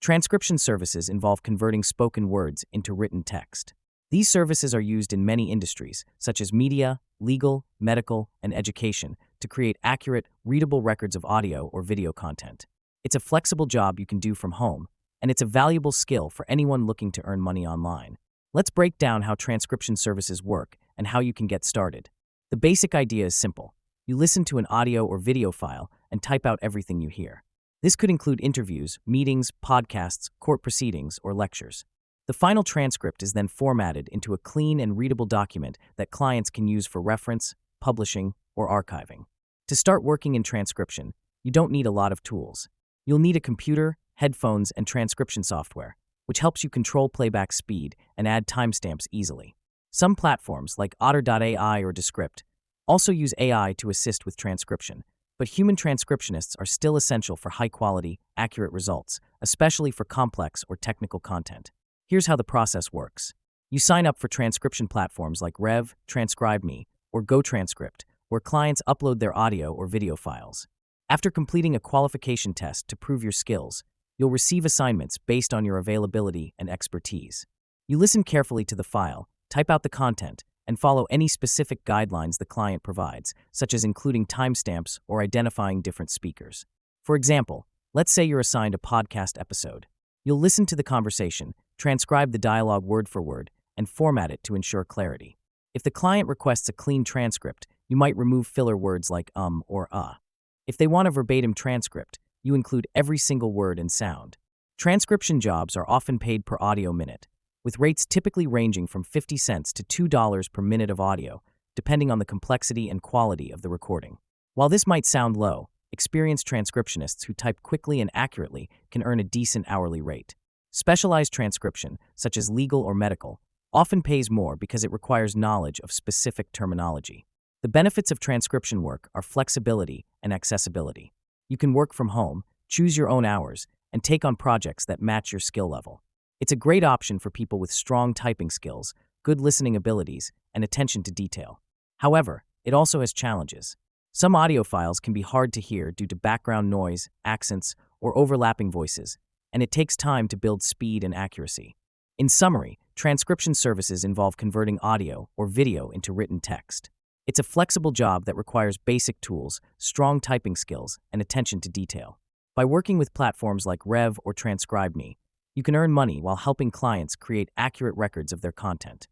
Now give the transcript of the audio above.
Transcription services involve converting spoken words into written text. These services are used in many industries, such as media, legal, medical, and education, to create accurate, readable records of audio or video content. It's a flexible job you can do from home, and it's a valuable skill for anyone looking to earn money online. Let's break down how transcription services work and how you can get started. The basic idea is simple. You listen to an audio or video file and type out everything you hear. This could include interviews, meetings, podcasts, court proceedings, or lectures. The final transcript is then formatted into a clean and readable document that clients can use for reference, publishing, or archiving. To start working in transcription, you don't need a lot of tools. You'll need a computer, headphones, and transcription software, which helps you control playback speed and add timestamps easily. Some platforms, like Otter.ai or Descript, also use AI to assist with transcription, but human transcriptionists are still essential for high-quality, accurate results, especially for complex or technical content. Here's how the process works. You sign up for transcription platforms like Rev, TranscribeMe, or GoTranscript, where clients upload their audio or video files. After completing a qualification test to prove your skills, you'll receive assignments based on your availability and expertise. You listen carefully to the file, type out the content, and follow any specific guidelines the client provides, such as including timestamps or identifying different speakers. For example, let's say you're assigned a podcast episode. You'll listen to the conversation, transcribe the dialogue word for word, and format it to ensure clarity. If the client requests a clean transcript, you might remove filler words like or If they want a verbatim transcript, you include every single word and sound. Transcription jobs are often paid per audio minute, with rates typically ranging from 50 cents to $2 per minute of audio, depending on the complexity and quality of the recording. While this might sound low, experienced transcriptionists who type quickly and accurately can earn a decent hourly rate. Specialized transcription, such as legal or medical, often pays more because it requires knowledge of specific terminology. The benefits of transcription work are flexibility and accessibility. You can work from home, choose your own hours, and take on projects that match your skill level. It's a great option for people with strong typing skills, good listening abilities, and attention to detail. However, it also has challenges. Some audio files can be hard to hear due to background noise, accents, or overlapping voices, and it takes time to build speed and accuracy. In summary, transcription services involve converting audio or video into written text. It's a flexible job that requires basic tools, strong typing skills, and attention to detail. By working with platforms like Rev or TranscribeMe, you can earn money while helping clients create accurate records of their content.